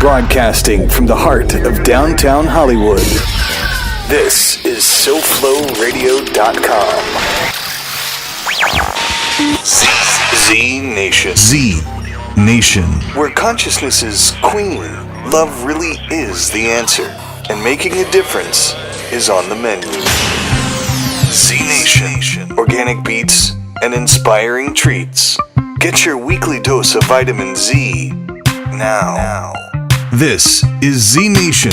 Broadcasting from the heart of downtown Hollywood. This is SoFloRadio.com. ZNation. ZNation. Where consciousness is queen, love really is the answer. And making a difference is on the menu. ZNation. Organic beats and inspiring treats. Get your weekly dose of vitamin Z now. This is ZNation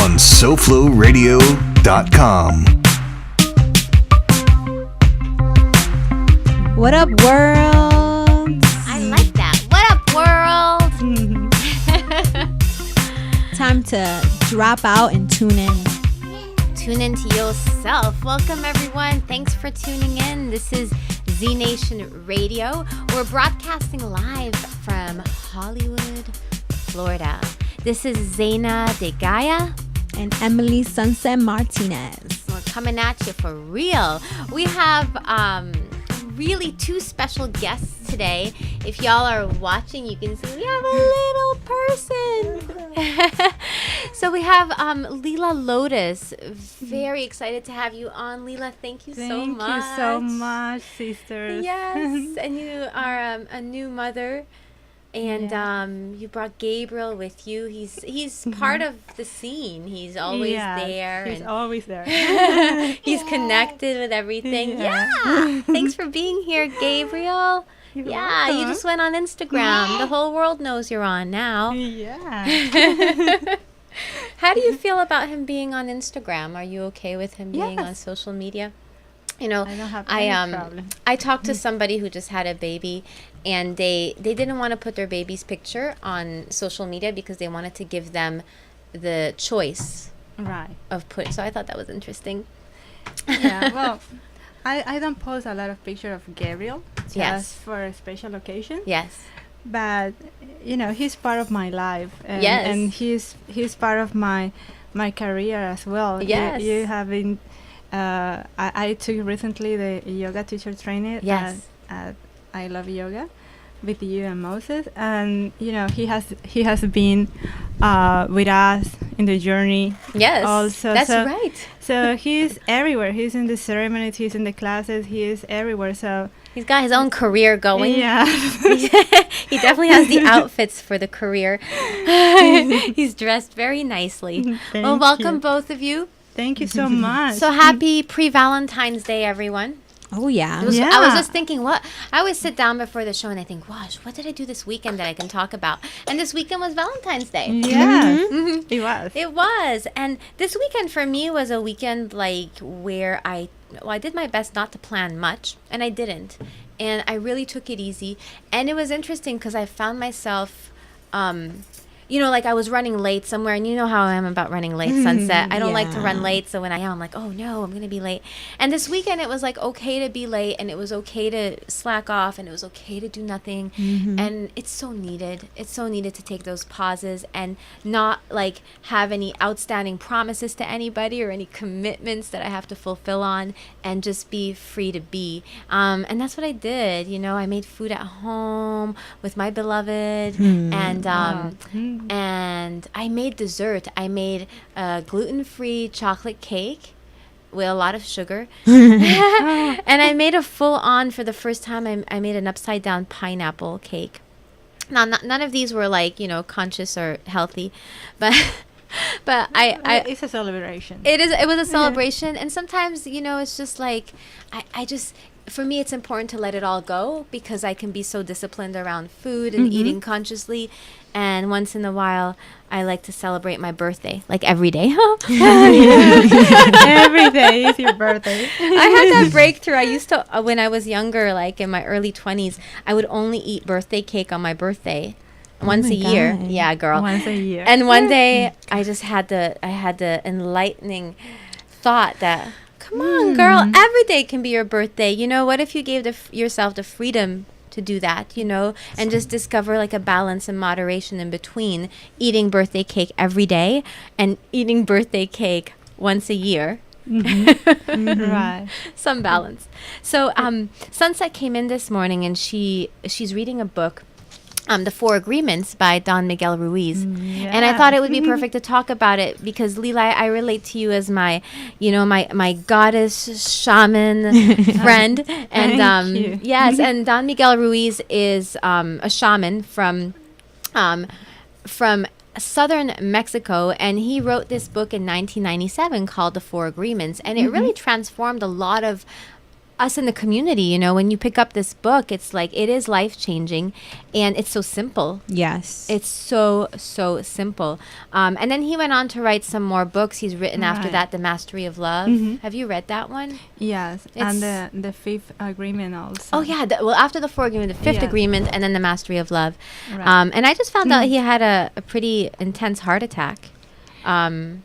on SoFloRadio.com. What up, world? I like that. What up, world? Time to drop out and tune in. Tune into yourself. Welcome, everyone. Thanks for tuning in. This is ZNationRadio. We're broadcasting live from Hollywood, Florida. This is Zayna de Gaia. And Emily Sunset Martinez. We're coming at you for real. We have really two special guests today. If y'all are watching, you can see we have a little person. So we have Lila Lotus. Very excited to have you on, Lila. Thank you so much. Thank you so much, sisters. Yes, and you are a new mother. And you brought Gabriel with you. He's part of the scene. He's always there. He's always there. He's connected with everything. Yeah. Thanks for being here, Gabriel. You're you welcome. just went on Instagram. The whole world knows you're on now. Yeah. How do you feel about him being on Instagram? Are you okay with him being on social media? You know, I don't have any problem. I talked to somebody who just had a baby, and they didn't want to put their baby's picture on social media because they wanted to give them the choice of put. So I thought that was interesting. Yeah, well, I don't post a lot of pictures of Gabriel just for a special occasion. Yes. But, you know, he's part of my life. And, Yes. and he's part of my career as well. Yes. You have been... I took recently the yoga teacher training at I Love Yoga with you and Moses, and you know he has been with us in the journey. Yes, also that's right. So he's everywhere. He's in the ceremonies. He's in the classes. He is everywhere. So he's got his own career going. Yeah, he definitely has the outfits for the career. He's dressed very nicely. Well, welcome both of you. Thank you so much. So happy pre-Valentine's Day, everyone. Oh, yeah. I was just thinking, I always sit down before the show and I think, gosh, what did I do this weekend that I can talk about? And this weekend was Valentine's Day. Yeah, Mm-hmm. it was. It was. And this weekend for me was a weekend like where I did my best not to plan much, and I didn't. And I really took it easy. And it was interesting because I found myself... like I was running late somewhere, and you know how I am about running late, Sunset. I don't like to run late, so when I am, I'm like, oh no, I'm going to be late. And this weekend, it was like okay to be late, and it was okay to slack off, and it was okay to do nothing. And it's so needed. It's so needed to take those pauses and not like have any outstanding promises to anybody or any commitments that I have to fulfill on, and just be free to be. And that's what I did. You know, I made food at home with my beloved, and I made dessert. I made a gluten-free chocolate cake with a lot of sugar. And I made a full-on, for the first time, I made an upside-down pineapple cake. Now, none of these were like, conscious or healthy, but it's a celebration. It was a celebration. And sometimes, it's just like, for me, it's important to let it all go because I can be so disciplined around food and eating consciously. And once in a while, I like to celebrate my birthday, like every day. Every day is your birthday. I had that breakthrough. I used to, when I was younger, like in my early 20s, I would only eat birthday cake on my birthday. Once a year. Yeah, girl. Once a year. And one day, I just had the enlightening thought that, come on, girl, every day can be your birthday. What if you gave yourself the freedom to do that, and just discover like a balance and moderation in between eating birthday cake every day and eating birthday cake once a year. Right. Some balance. So Sunset came in this morning, and she's reading a book The Four Agreements by Don Miguel Ruiz. Yeah. And I thought it would be perfect to talk about it because, Lila, I relate to you as my, my goddess shaman friend. And Thank you. yes, and Don Miguel Ruiz is a shaman from southern Mexico, and he wrote this book in 1997 called The Four Agreements, and it really transformed a lot of us in the community. When you pick up this book, it's like it is life-changing, and it's so simple. Yes. It's so simple. And then he went on to write some more books. He's written after Right. that The Mastery of Love. Have you read that one? Yes, and the fifth agreement also. Oh yeah, well, after the Four Agreement, the Fifth Yeah. Agreement, and then the Mastery of Love. Right. And I just found out he had a pretty intense heart attack.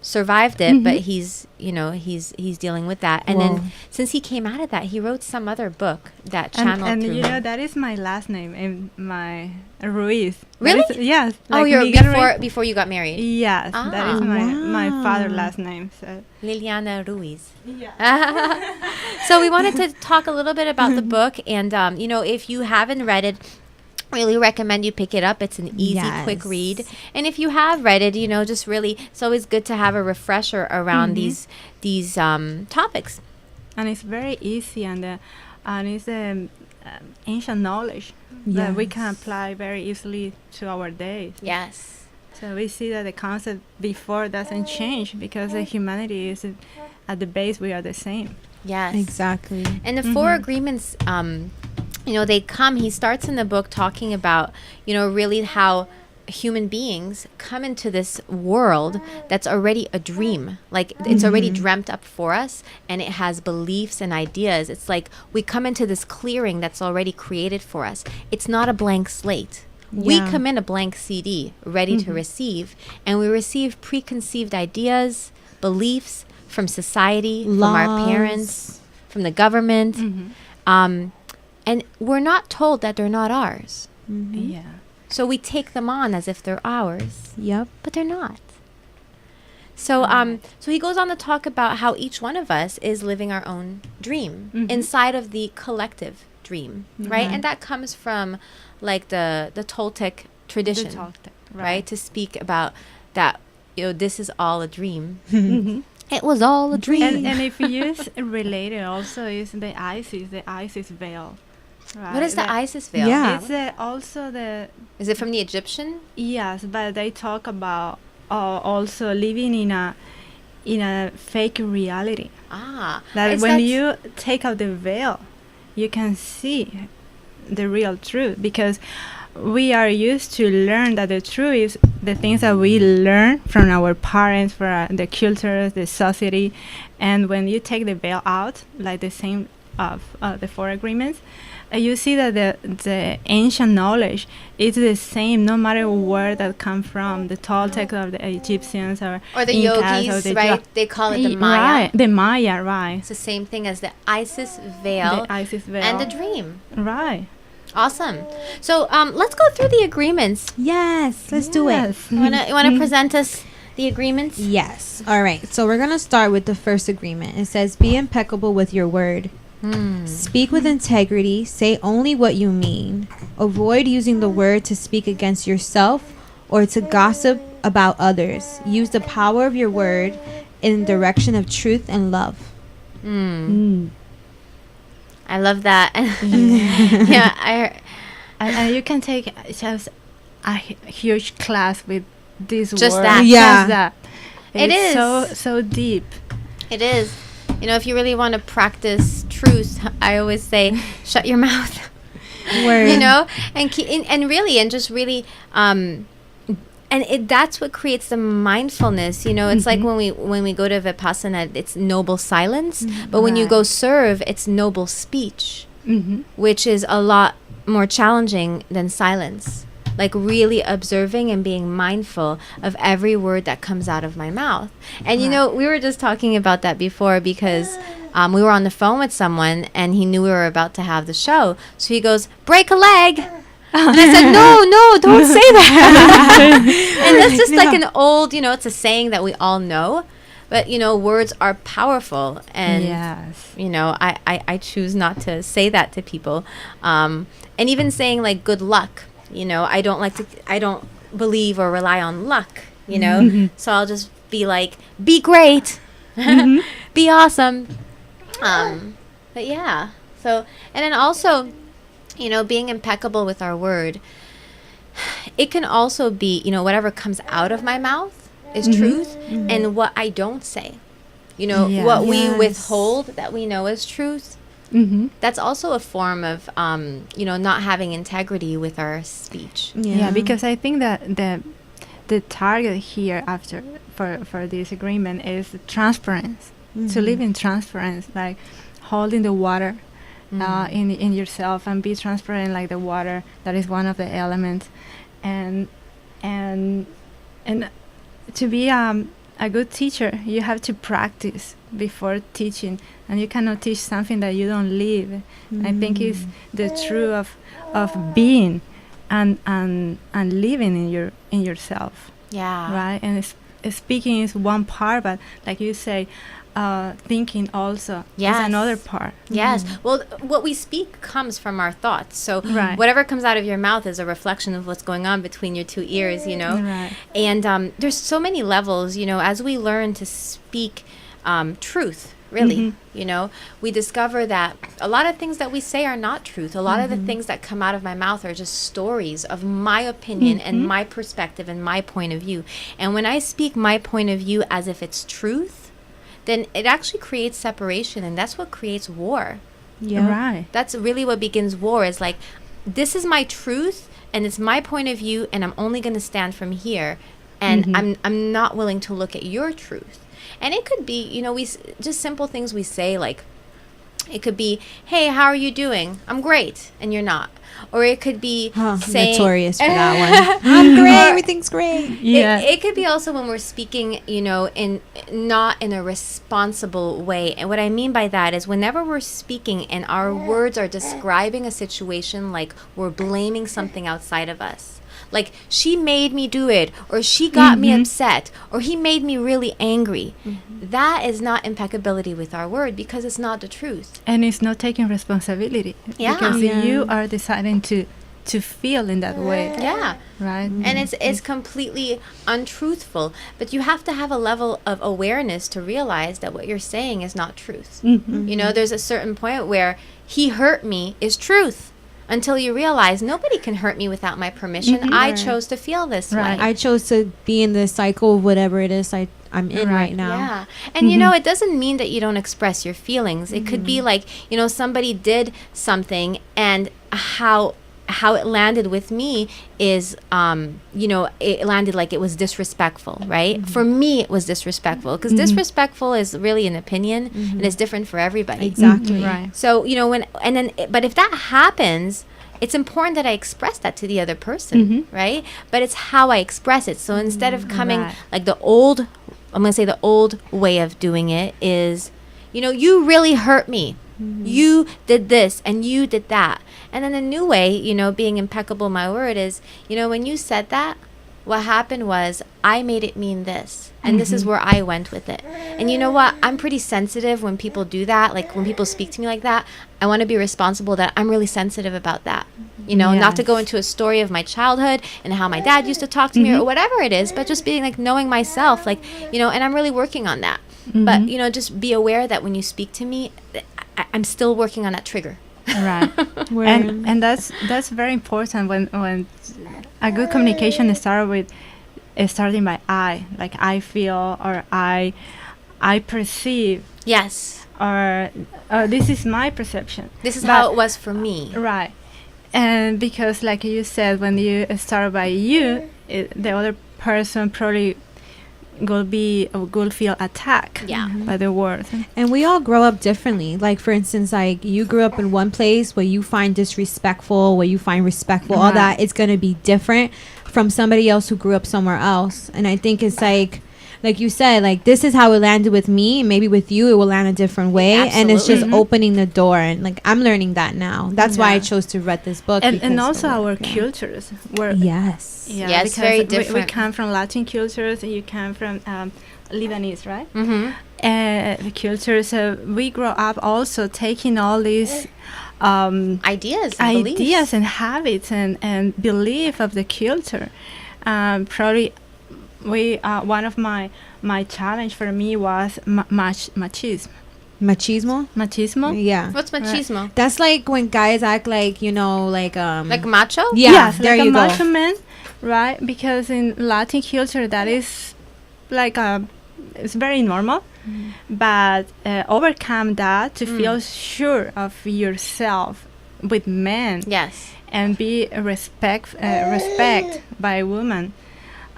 Survived it, but he's dealing with that. And then since he came out of that, he wrote some other book that channeled and through you know him. that is my last name and my Ruiz. Really? That is, yes. Oh, like you're Miguel Ruiz. before you got married. Yes, that is my father's last name. So. Liliana Ruiz. Yeah. So we wanted to talk a little bit about the book, and if you haven't read it, really recommend you pick it up. It's an easy, quick read. And if you have read it, just really, it's always good to have a refresher around these topics. And it's very easy, and it's ancient knowledge that we can apply very easily to our days. Yes. So we see that the concept before doesn't change because the humanity is at the base. We are the same. Yes. Exactly. And the Four Agreements, he starts in the book talking about, really how human beings come into this world that's already a dream. Like it's already dreamt up for us, and it has beliefs and ideas. It's like we come into this clearing that's already created for us. It's not a blank slate. We come in a blank CD, ready to receive, and we receive preconceived ideas, beliefs from society, from our parents, from the government. And we're not told that they're not ours. Yeah. So we take them on as if they're ours. Yep. But they're not. So so he goes on to talk about how each one of us is living our own dream inside of the collective dream, right? And that comes from like the Toltec tradition, right? To speak about that, this is all a dream. It was all a dream. And if you use related also is the Isis veil. Right. What is the Isis veil? Yeah. It's also the... Is it from the Egyptian? Yes, but they talk about also living in a fake reality. That when you take out the veil, you can see the real truth, because we are used to learn that the truth is the things that we learn from our parents, from the culture, the society. And when you take the veil out, like the same of the Four Agreements, you see that the ancient knowledge is the same no matter where that come from, the Toltecs or the Egyptians or the Incas yogis, or the right? They call it the Maya. Right, the Maya, right. It's the same thing as the Isis veil, The Isis veil. and the dream. Right. Awesome. So let's go through the agreements. Yes, let's do it. You want to present us the agreements? Yes. All right. So we're going to start with the first agreement. It says, be impeccable with your word. Speak with integrity. Say only what you mean. Avoid using the word to speak against yourself or to gossip about others. Use the power of your word in the direction of truth and love. I love that. Yeah, and you can take just a huge class with this Just word. that. Yeah. Just that. It It's is. so deep. it is. If you really want to practice truth, I always say, shut your mouth. Word. And just really, and that's what creates the mindfulness. It's like when we go to Vipassana, it's noble silence, but when you go serve, it's noble speech, which is a lot more challenging than silence. Like really observing and being mindful of every word that comes out of my mouth. And we were just talking about that before because we were on the phone with someone and he knew we were about to have the show. So he goes, break a leg. And I said, no, don't say that. And that's just like an old, it's a saying that we all know. But, words are powerful. And, Yes. I choose not to say that to people. And even saying like good luck. I don't believe or rely on luck, so I'll just be like, be great, be awesome. But yeah, so, and then also, being impeccable with our word, it can also be, whatever comes out of my mouth is truth, and what I don't say, what we withhold that we know is truth. That's also a form of, not having integrity with our speech. Yeah, because I think that the target here for this agreement is transparency. To live in transparency, like holding the water in yourself and be transparent like the water. That is one of the elements, and to be a good teacher, you have to practice before teaching, and you cannot teach something that you don't live. I think it's the truth of being and living in yourself. Yeah. Right. And speaking is one part, but like you say, thinking also is another part. Yes. Well, what we speak comes from our thoughts. So whatever comes out of your mouth is a reflection of what's going on between your two ears, Right. And there's so many levels, as we learn to speak truth, really, we discover that a lot of things that we say are not truth. A lot of the things that come out of my mouth are just stories of my opinion and my perspective and my point of view. And when I speak my point of view as if it's truth, then it actually creates separation, and that's what creates war. Yeah. Right. That's really what begins war, is like, this is my truth, and it's my point of view, and I'm only going to stand from here, and I'm not willing to look at your truth. And it could be, we just simple things we say, like, it could be, hey, how are you doing? I'm great, and you're not. Or it could be saying... Notorious for that one. I'm great, everything's great. Yeah. It could be also when we're speaking, in not in a responsible way. And what I mean by that is whenever we're speaking and our words are describing a situation, like we're blaming something outside of us. Like, she made me do it, or she got me upset, or he made me really angry. That is not impeccability with our word, because it's not the truth. And it's not taking responsibility. Yeah. Because you are deciding to feel in that way. Yeah. Right. And it's completely untruthful. But you have to have a level of awareness to realize that what you're saying is not truth. There's a certain point where he hurt me is truth. Until you realize nobody can hurt me without my permission. I chose to feel this way. I chose to be in the cycle of whatever it is I'm in right now. Yeah. And, it doesn't mean that you don't express your feelings. It could be like, somebody did something, and how it landed with me is, it landed like it was disrespectful, right? For me, it was disrespectful, because disrespectful is really an opinion, and it's different for everybody. Exactly. Right. So, but if that happens, it's important that I express that to the other person, right? But it's how I express it. So instead of coming like the old way of doing it is, you really hurt me. You did this and you did that. And then the new way, being impeccable, my word is, when you said that, what happened was I made it mean this. And this is where I went with it. And you know what? I'm pretty sensitive when people do that. Like when people speak to me like that, I want to be responsible that I'm really sensitive about that. Not to go into a story of my childhood and how my dad used to talk to me or whatever it is, but just being like knowing myself, like, and I'm really working on that. But, just be aware that when you speak to me, I'm still working on that trigger. Right. and that's very important when a good communication starting by I, like I feel, or I perceive. Yes. Or this is my perception. This is how it was for me. Right. And because like you said, when you start by you, the other person probably will feel attacked by the word. And we all grow up differently. Like, for instance, like you grew up in one place where you find disrespectful, where you find respectful, all that. It's going to be different from somebody else who grew up somewhere else. And I think it's like you said, like, this is how it landed with me. Maybe with you, it will land a different way. Absolutely. And it's just opening the door. And like, I'm learning that now. That's why I chose to read this book. And also our cultures. Yes. Yeah, yes, because very different. We come from Latin cultures, and you come from Lebanese, right? The cultures. We grow up also taking all these ideas and habits and belief of the culture. Probably one of my challenge for me was machismo. Machismo? Yeah. What's machismo? That's like when guys act like, like macho? Yeah, yes, there like you a go. macho man, right? Because in Latin culture that is like it's very normal. But overcome that to feel sure of yourself with men. Yes. And be respect by women.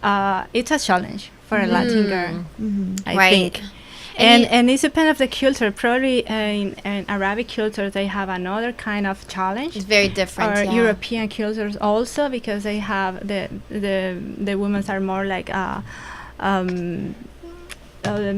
It's a challenge for a Latin girl, I think. And it's depends of the culture. Probably in Arabic culture they have another kind of challenge. It's very different. Or European cultures also, because they have the women are more like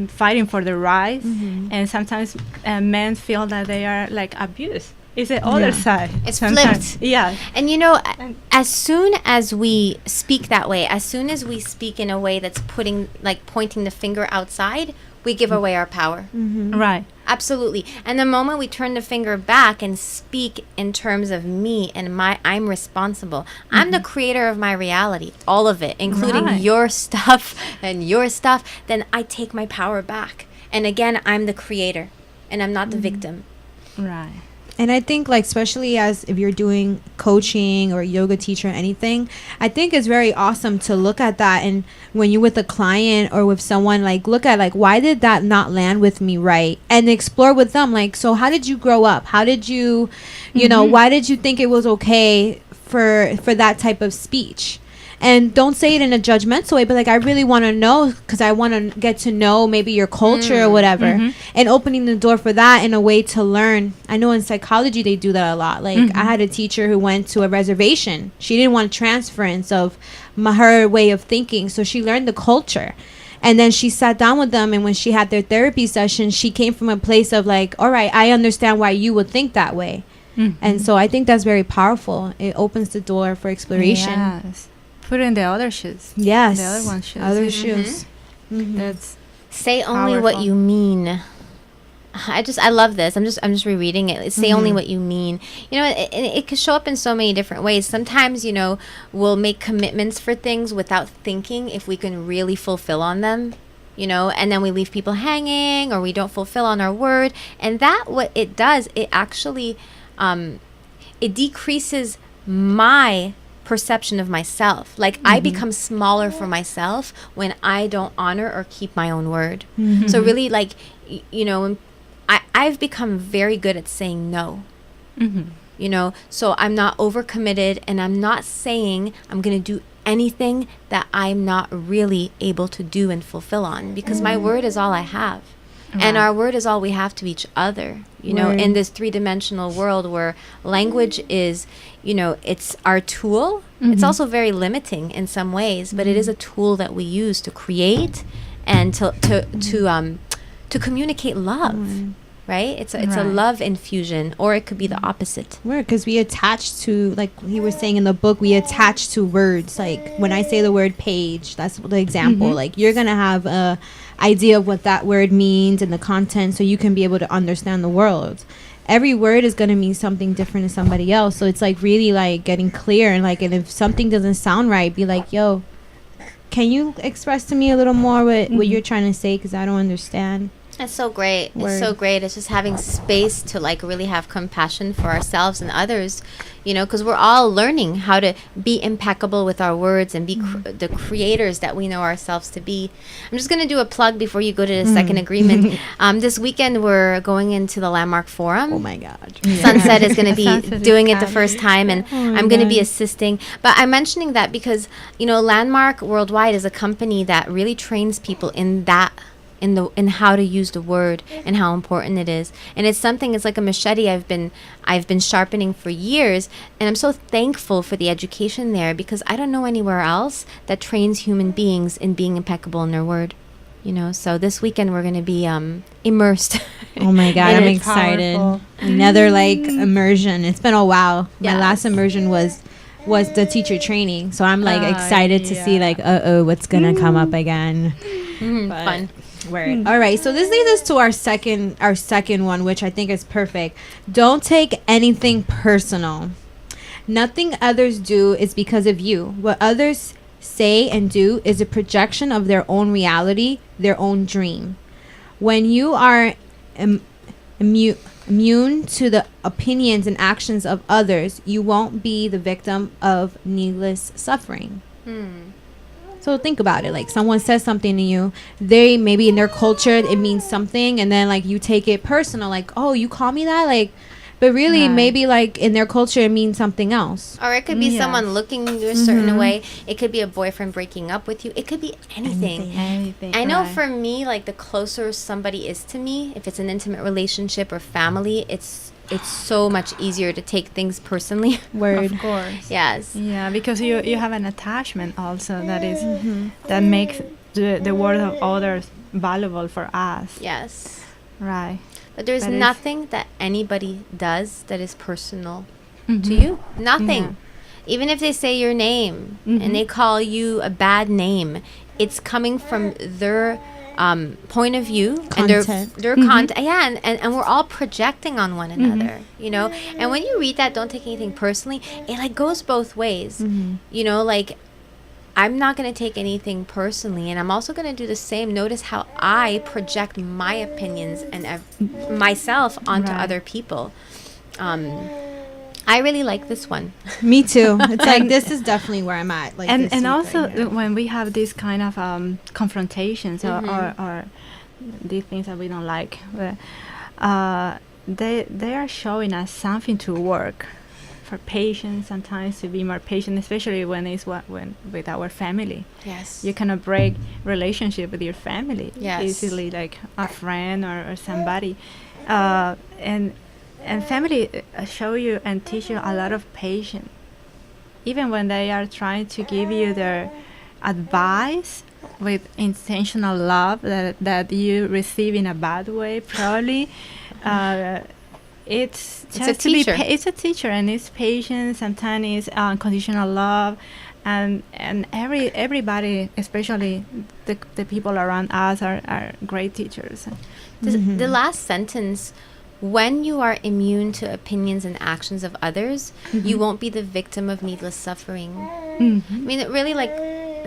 fighting for the rights, and sometimes men feel that they are like abused. It's the other side. It's sometimes. flipped. Yeah. And as soon as we speak that way, as soon as we speak in a way that's pointing the finger outside, we give away our power. Right. Absolutely. And the moment we turn the finger back and speak in terms of me and I'm responsible. I'm the creator of my reality, all of it, including your stuff and your stuff. Then I take my power back. And again, I'm the creator and I'm not the victim. Right. And I think, like, especially as if you're doing coaching or yoga teacher or anything, I think it's very awesome to look at that. And when you're with a client or with someone, like, look at, like, why did that not land with me right? And explore with them, like, so how did you grow up? How did you, why did you think it was okay for that type of speech? And don't say it in a judgmental way, but like, I really want to know, because I want to get to know maybe your culture or whatever, and opening the door for that in a way to learn. I know in psychology they do that a lot. Like I had a teacher who went to a reservation. She didn't want transference of her way of thinking, so she learned the culture. And then she sat down with them, and when she had their therapy session, she came from a place of like, all right, I understand why you would think that way. And so I think that's very powerful. It opens the door for exploration. Yes. Put in the other shoes. Yes. The other one's shoes. Other shoes. That's say only what you mean. I love this. I'm just rereading it. Say only what you mean. It can show up in so many different ways. Sometimes, we'll make commitments for things without thinking if we can really fulfill on them. And then we leave people hanging, or we don't fulfill on our word. And that, what it does, it actually, it decreases my perception of myself. Like I become smaller for myself when I don't honor or keep my own word. So really, like, I've become very good at saying no. So I'm not overcommitted, and I'm not saying I'm going to do anything that I'm not really able to do and fulfill on, because my word is all I have. And our word is all we have to each other, in this three-dimensional world where language is, it's our tool. It's also very limiting in some ways, but it is a tool that we use to create and to communicate love, right? It's a love infusion, or it could be the opposite. Because we attach to, like he was saying in the book, we attach to words. Like when I say the word page, that's the example. Like you're going to have a idea of what that word means and the content, so you can be able to understand the world. Every word is going to mean something different to somebody else, so it's like really like getting clear, and like, and if something doesn't sound right, be like, yo, can you express to me a little more what you're trying to say, because I don't understand. That's so great. Word. It's so great. It's just having space to like really have compassion for ourselves and others, because we're all learning how to be impeccable with our words and be the creators that we know ourselves to be. I'm just going to do a plug before you go to the second agreement. This weekend, we're going into the Landmark Forum. Oh my God. Sunset is going to be doing it the first time, and I'm going to be assisting. But I'm mentioning that because, Landmark Worldwide is a company that really trains people in that, in how to use the word and how important it is. And it's like a machete I've been sharpening for years, and I'm so thankful for the education there, because I don't know anywhere else that trains human beings in being impeccable in their word. So this weekend we're going to be immersed. Oh my God, I'm excited. Powerful. Another like immersion. It's been a while. My last immersion was the teacher training, so I'm like excited to see like what's gonna come up again. Fun. Word. All right, so this leads us to our second one, which I think is perfect. Don't take anything personal. Nothing others do is because of you. What others say and do is a projection of their own reality, their own dream. When you are immune to the opinions and actions of others, you won't be the victim of needless suffering. So think about it. Like, someone says something to you, they maybe in their culture it means something, and then like you take it personal, like, oh, you call me that, like, but really maybe like in their culture it means something else. Or it could be someone looking you a certain way. It could be a boyfriend breaking up with you. It could be anything. I know for me, like, the closer somebody is to me, if it's an intimate relationship or family, it's so much easier to take things personally. Word. Of course. Yes. Yeah, because you have an attachment also that is that makes the word of others valuable for us. Yes. Right. But there's That is- nothing that anybody does that is personal to you. Nothing. Yeah. Even if they say your name and they call you a bad name, it's coming from their point of view Content. and their content. Yeah, and we're all projecting on one another, you know. And when you read that, don't take anything personally, it like goes both ways. You know, like, I'm not going to take anything personally, and I'm also going to do the same. Notice how I project my opinions and myself onto Right. other people. I really like this one. Me too. It's like, this is definitely where I'm at. Like, this And week also right now. when we have these kind of confrontations or these things that we don't like, they are showing us something to work for patience. Sometimes to be more patient, especially when with our family. Yes. You cannot break relationship with your family Yes. easily, like a friend or somebody, and family show you and teach you a lot of patience, even when they are trying to give you their advice with intentional love that you receive in a bad way, probably. It's It's just a teacher. It's a teacher, and it's patience. Sometimes it's unconditional love, and everybody, especially the people around us, are great teachers. The last sentence, when you are immune to opinions and actions of others, you won't be the victim of needless suffering. I mean, it really, like,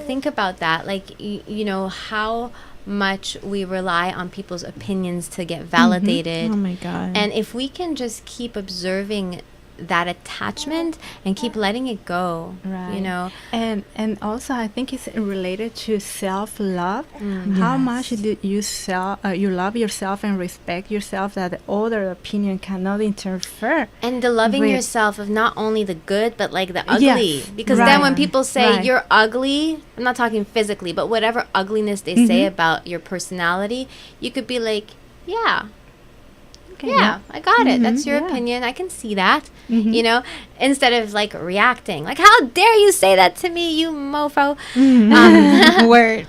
think about that. Like, you know, how much we rely on people's opinions to get validated. Oh my God. And if we can just keep observing that attachment and keep letting it go, Right. you know. And also I think it's related to self-love. How much do you love yourself and respect yourself, that the other opinion cannot interfere. And the loving with- yourself of not only the good, but like the ugly. Yes, Because then when right, people say right. you're ugly, I'm not talking physically, but whatever ugliness they say about your personality, you could be like, yeah, I got it. That's your yeah. opinion. I can see that. You know, instead of like reacting, like, how dare you say that to me, you mofo. Word.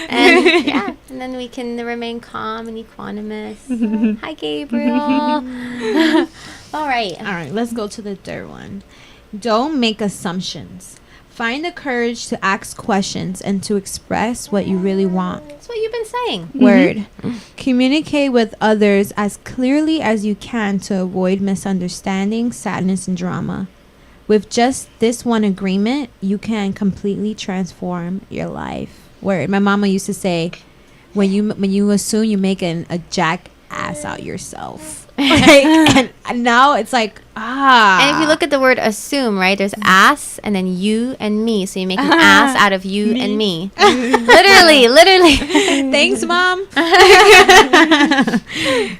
And yeah, and then we can remain calm and equanimous. Hi, Gabriel. All right. All right, let's go to the third one. Don't make assumptions. Find the courage to ask questions and to express what you really want. That's what you've been saying. Word. Communicate with others as clearly as you can to avoid misunderstanding, sadness, and drama. With just this one agreement, you can completely transform your life. Word. My mama used to say, when you assume, you make a jackass out yourself. Right? And now it's like, And if you look at the word assume, right, there's ass and then you and me. So you make an ass out of you and me. literally. Thanks, Mom,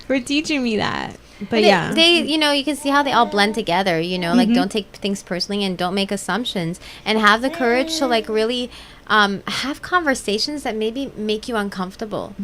for teaching me that. But yeah, they, you know, you can see how they all blend together, you know, like, don't take things personally and don't make assumptions, and have the courage to like really have conversations that maybe make you uncomfortable.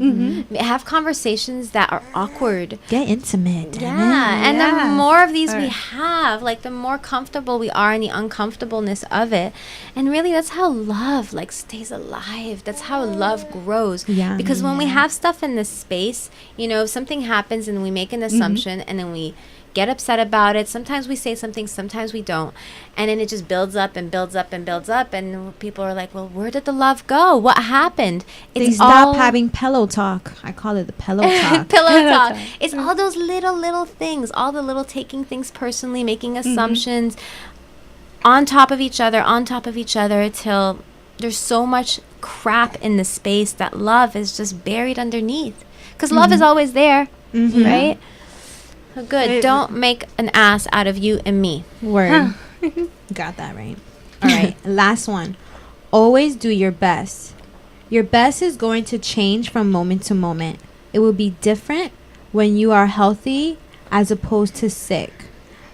Have conversations that are awkward. get intimate. damn it. Yeah, and the Yes. more of these we Right. have, like, the more comfortable we are in the uncomfortableness of it. And really, that's how love, like, stays alive. That's how love grows. Yeah. Because when we have stuff in this space, you know, if something happens and we make an assumption and then we get upset about it. Sometimes we say something, sometimes we don't. And then it just builds up and builds up and builds up. And people are like, well, where did the love go? What happened? They stop having pillow talk. I call it the pillow talk. Pillow talk. It's all those little things, all the little taking things personally, making assumptions on top of each other till there's so much crap in the space that love is just buried underneath. Because love is always there, right? So good. Don't make an ass out of you and me. Word. Got that right. All right. Last one. Always do your best. Your best is going to change from moment to moment. It will be different when you are healthy as opposed to sick.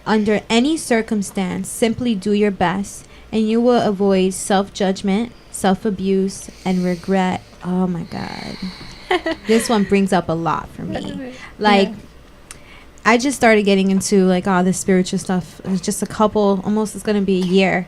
Under any circumstance, simply do your best and you will avoid self-judgment, self-abuse, and regret. Oh my God. This one brings up a lot for me. Like, I just started getting into like all this spiritual stuff. It was just it's going to be a year.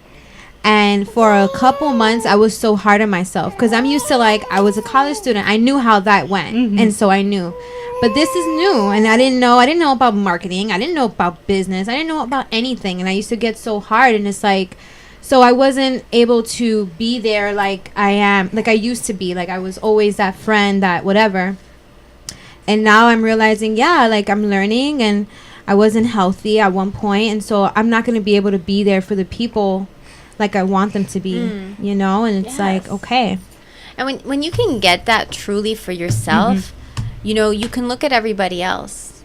And for a couple months, I was so hard on myself because I'm used to like, I was a college student. I knew how that went. And so I knew. But this is new. And I didn't know about marketing. I didn't know about business. I didn't know about anything. And I used to get so hard. And it's like, so I wasn't able to be there like I used to be. Like I was always that friend, that whatever. And now I'm realizing, like I'm learning and I wasn't healthy at one point. And so I'm not going to be able to be there for the people like I want them to be, you know? And it's like, okay. And when you can get that truly for yourself, you know, you can look at everybody else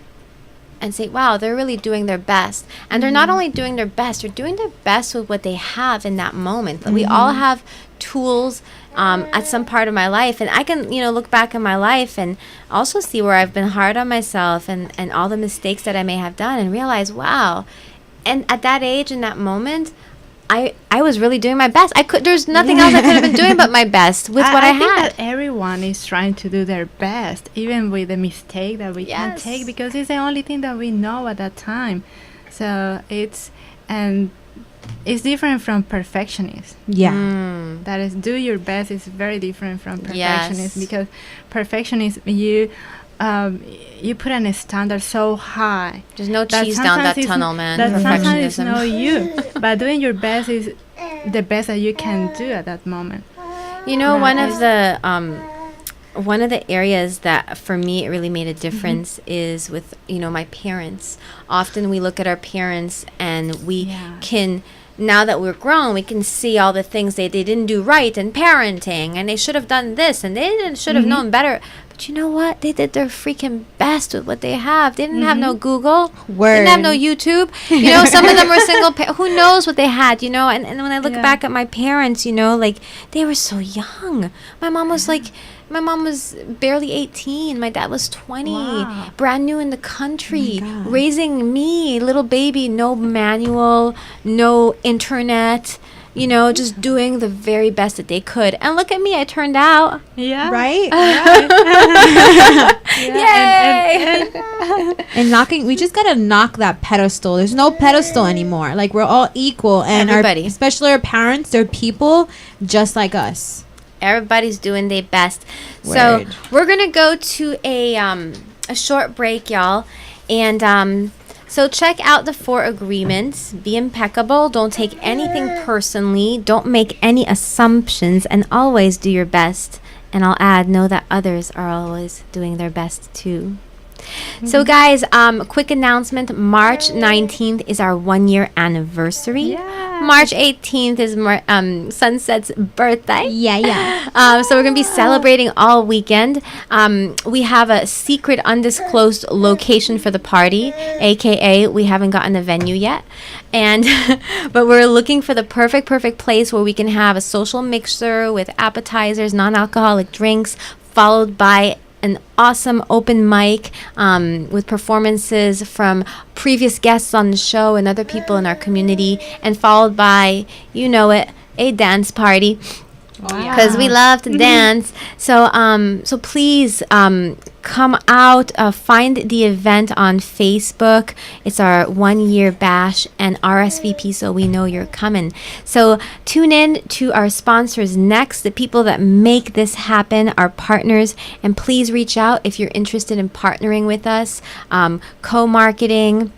and say, wow, they're really doing their best. And they're not only doing their best, they're doing their best with what they have in that moment. We all have tools at some part of my life. And I can, you know, look back in my life and also see where I've been hard on myself and all the mistakes that I may have done and realize, wow. And at that age, in that moment, I was really doing my best. There's nothing else I could have been doing but my best with what I had. I think that everyone is trying to do their best, even with the mistake that we can take, because it's the only thing that we know at that time. So it's different from perfectionist. That is, do your best is very different from perfectionist, because perfectionist, you put a standard so high. There's no cheese down that tunnel, man. That sometimes it's not you, but doing your best is the best that you can do at that moment. You know, one of the areas that for me it really made a difference is with, you know, my parents. Often we look at our parents and we can, now that we're grown, we can see all the things they didn't do right in parenting, and they should have done this, and they should have known better. But you know what? They did their freaking best with what they have. They didn't have no Google. They didn't have no YouTube. You know, some of them were single who knows what they had, you know? And when I look back at my parents, you know, like, they were so young. My mom was barely 18. My dad was 20. Brand new in the country. Raising me, little baby, no manual, no internet. You know, just doing the very best that they could. And look at me, I turned out. Right? Yay! And we just got to knock that pedestal. There's no pedestal anymore. Like, we're all equal. And everybody. Especially our parents, they're people just like us. Everybody's doing their best. Word. So we're going to go to a short break, y'all. And so check out the 4 agreements. Be impeccable. Don't take anything personally. Don't make any assumptions. And always do your best. And I'll add, know that others are always doing their best too. So guys, quick announcement. March 19th is our 1-year anniversary. March 18th is Sunset's birthday. So we're going to be celebrating all weekend. We have a secret undisclosed location for the party, aka we haven't gotten a venue yet. And but we're looking for the perfect place where we can have a social mixer with appetizers, non-alcoholic drinks, followed by an awesome open mic with performances from previous guests on the show and other people in our community, and followed by, you know it, a dance party. Because we love to dance. So so please come out, find the event on Facebook. It's our 1-year bash, and RSVP so we know you're coming. So tune in to our sponsors next, the people that make this happen, our partners, and please reach out if you're interested in partnering with us, co-marketing,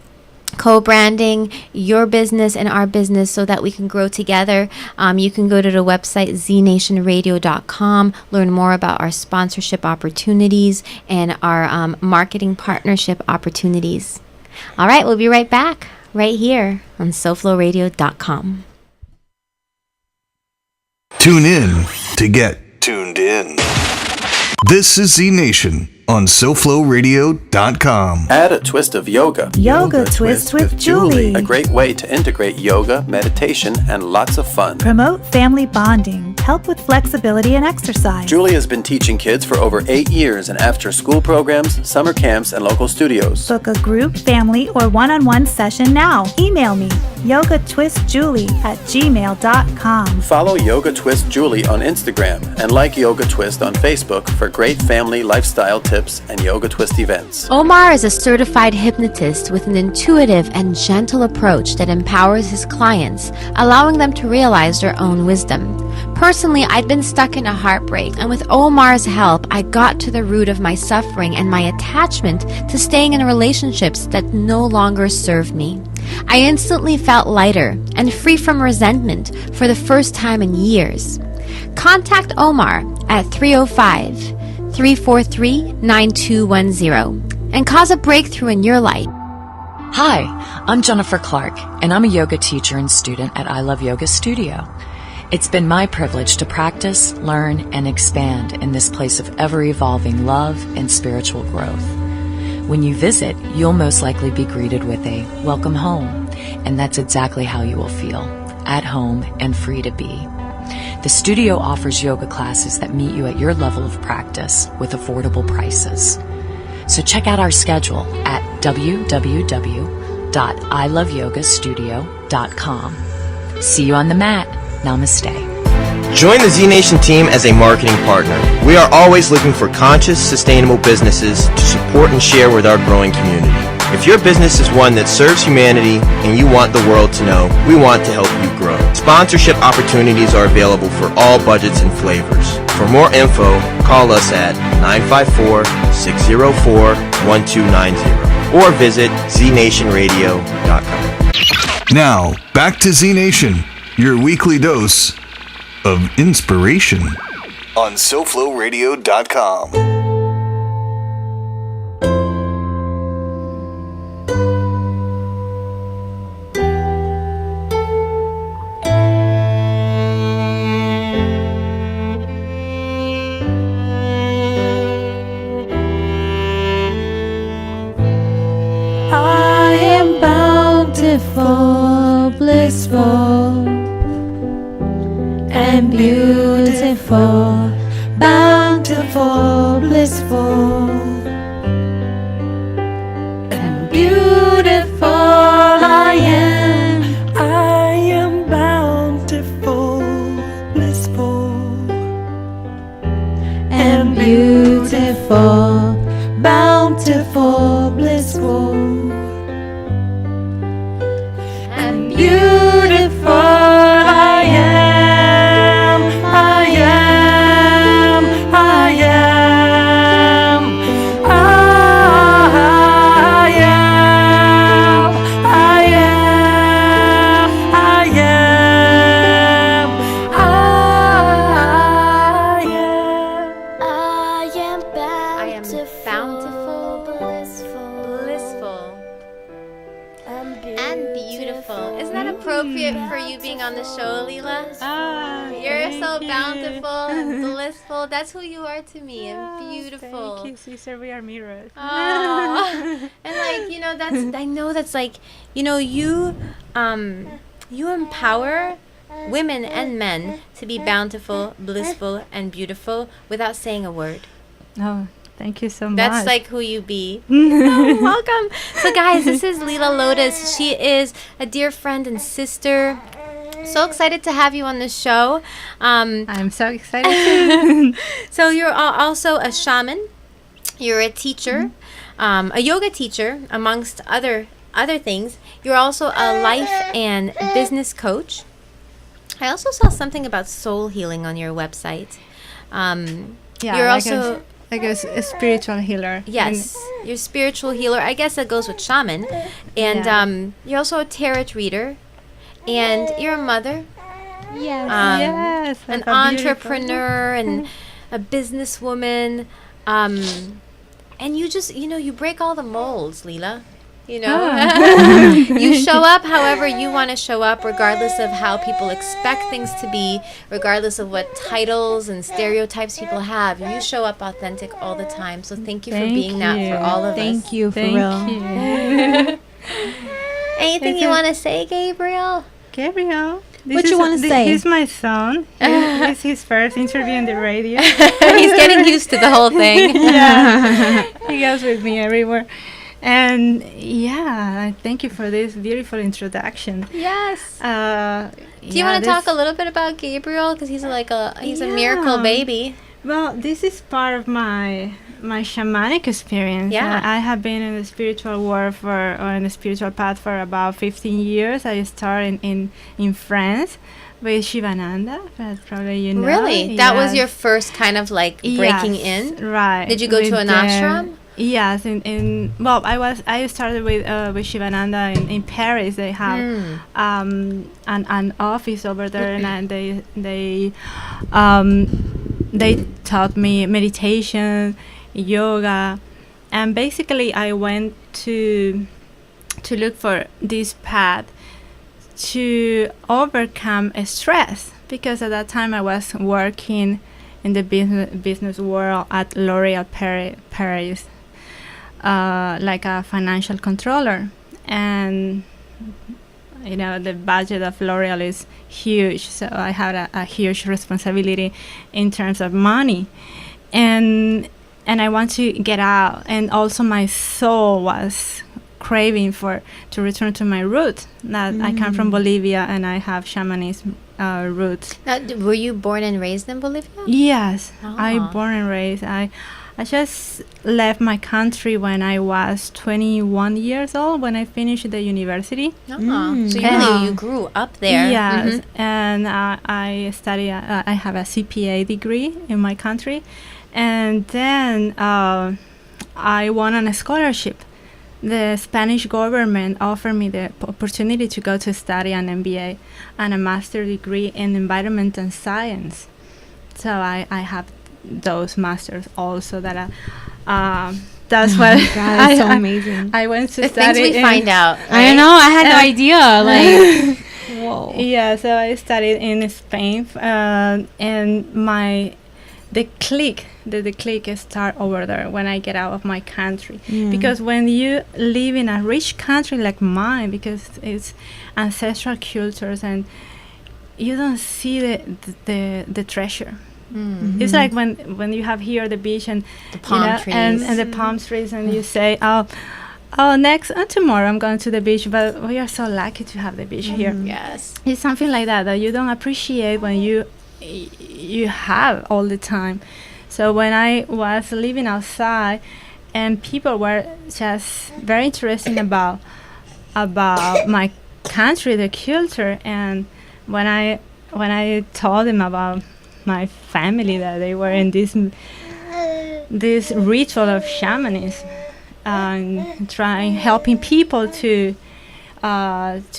co-branding your business and our business so that we can grow together, you can go to the website ZNationRadio.com, learn more about our sponsorship opportunities and our marketing partnership opportunities. All right, we'll be right back right here on SoFloRadio.com. Tune in to get tuned in. This is Z Nation on SoFloRadio.com. Add a twist of yoga. Yoga Twist with Julie. A great way to integrate yoga, meditation, and lots of fun. Promote family bonding. Help with flexibility and exercise. Julie has been teaching kids for over 8 years in after-school programs, summer camps, and local studios. Book a group, family, or one-on-one session now. Email me, yogatwistjulie@gmail.com. Follow Yoga Twist Julie on Instagram and like Yoga Twist on Facebook for great family lifestyle tips and Yoga Twist events. Omar is a certified hypnotist with an intuitive and gentle approach that empowers his clients, allowing them to realize their own wisdom. Personally, I'd been stuck in a heartbreak, and with Omar's help, I got to the root of my suffering and my attachment to staying in relationships that no longer served me. I instantly felt lighter and free from resentment for the first time in years. Contact Omar at 305-343-9210 and cause a breakthrough in your life. Hi, I'm Jennifer Clark, and I'm a yoga teacher and student at I Love Yoga Studio. It's been my privilege to practice, learn, and expand in this place of ever-evolving love and spiritual growth. When you visit, you'll most likely be greeted with a welcome home, and that's exactly how you will feel, at home and free to be. The studio offers yoga classes that meet you at your level of practice with affordable prices. So check out our schedule at www.iloveyogastudio.com. See you on the mat. Namaste. Join the Z Nation team as a marketing partner. We are always looking for conscious, sustainable businesses to support and share with our growing community. If your business is one that serves humanity and you want the world to know, we want to help you grow. Sponsorship opportunities are available for all budgets and flavors. For more info, call us at 954-604-1290 or visit ZNationRadio.com. Now, back to Z Nation, your weekly dose of inspiration on SoFloRadio.com. I am bountiful, blissful, and beautiful, bountiful, blissful, and beautiful I am. I am bountiful, blissful, and beautiful, bountiful, blissful, and beautiful I am. I am. I am. I am. I am. I am. I am bountiful, blissful, and beautiful. Isn't that appropriate for you being on the show, Lila? You're so bountiful and blissful. That's who you are to me, and beautiful. Thank you, Caesar. We are mirrors. Oh. And like, you know, I know that's like, you know, you empower women and men to be bountiful, blissful, and beautiful without saying a word. Oh, thank you so much. That's like who you be. Oh, welcome. So guys, this is Lila Lotus. She is a dear friend and sister. So excited to have you on the show. I'm so excited too. So you're also a shaman. You're a teacher, a yoga teacher, amongst other things. You're also a life and business coach. I also saw something about soul healing on your website. Yeah, You're like also like a spiritual healer. Yes, you're a spiritual healer. I guess that goes with shaman. And you're also a tarot reader. And you're a mother. Yes. Yes. An entrepreneur and a businesswoman. And you just, you break all the molds, Lila. You show up however you want to show up, regardless of how people expect things to be, regardless of what titles and stereotypes people have. You show up authentic all the time. So thank you for being that for all of us. Thank you, for real. Anything you want to say, Gabriel? Gabriel. What you want to say? He's my son. It's his first interview on the radio. He's getting used to the whole thing. Yeah. He goes with me everywhere. And thank you for this beautiful introduction. Yes. Do you want to talk a little bit about Gabriel? Because he's a miracle baby. Well, this is part of my shamanic experience. Yeah. I have been in the spiritual world or in the spiritual path for about 15 years. I started in France with Shivananda, but probably you know. Really? That was your first kind of like breaking in? Right. Did you go to an ashram? Yes, I started with Shivananda in Paris. They have an office over there, and they taught me meditation, yoga, and basically I went to look for this path to overcome stress, because at that time I was working in the business world at L'Oréal Paris. Like a financial controller, and the budget of L'Oréal is huge, so I had a huge responsibility in terms of money, and I want to get out, and also my soul was craving to return to my roots. That I come from Bolivia and I have shamanism roots. Were you born and raised in Bolivia? Yes, I born and raised. I just left my country when I was 21 years old, when I finished the university. So you grew up there. Yes, and I studied, I have a CPA degree in my country. And then I won a scholarship. The Spanish government offered me the opportunity to go to study an MBA and a master's degree in environmental science. So I have those masters also that's what God, so amazing. I went to the study. Things we find out. Right? I know, I had no idea. Like, whoa. Yeah, so I studied in Spain, and the click start over there when I get out of my country. Because when you live in a rich country like mine, because it's ancestral cultures, and you don't see the treasure. It's like when you have here the beach and the palm trees and the palm trees, and you say, tomorrow I'm going to the beach, but we are so lucky to have the beach here. Yes, it's something like that you don't appreciate when you have all the time. So when I was living outside, and people were just very interested about my country, the culture, and when I told them about my family, that they were in this ritual of shamanism, and helping people to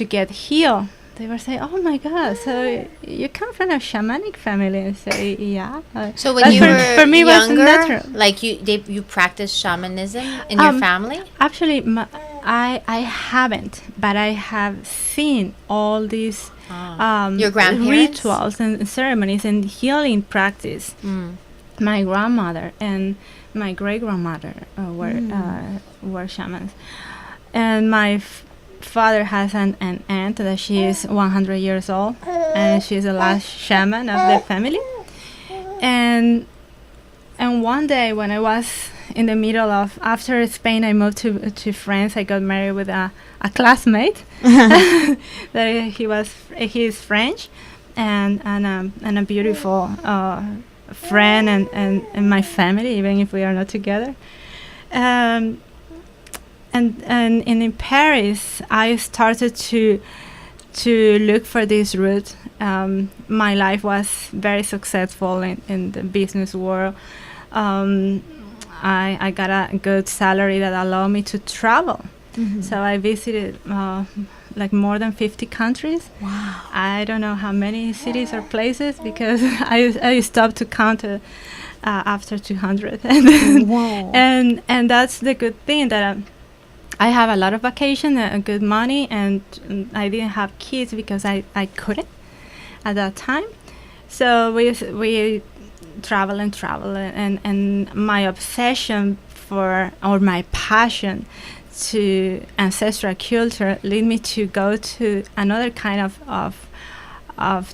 get healed, they were saying, "Oh my God! So you come from a shamanic family?" And say, "Yeah." So when you were for me younger, was natural. like you practiced shamanism in your family? Actually, I haven't, but I have seen all these your grandparents? rituals and ceremonies and healing practice. My grandmother and my great grandmother were shamans, and my father has an aunt that she is 100 years old, and she's the last shaman of the family. And one day when I was in the middle of, after Spain, I moved to France. I got married with a classmate. That he is French, and a beautiful friend and my family, even if we are not together. And in Paris, I started to look for this route. My life was very successful in the business world. I got a good salary that allowed me to travel. So I visited like more than 50 countries. Wow. I don't know how many cities or places because I stopped to count after 200. Whoa. And that's the good thing, that I have a lot of vacation and good money, and I didn't have kids because I couldn't at that time. So we travel and my obsession or my passion to ancestral culture lead me to go to another kind of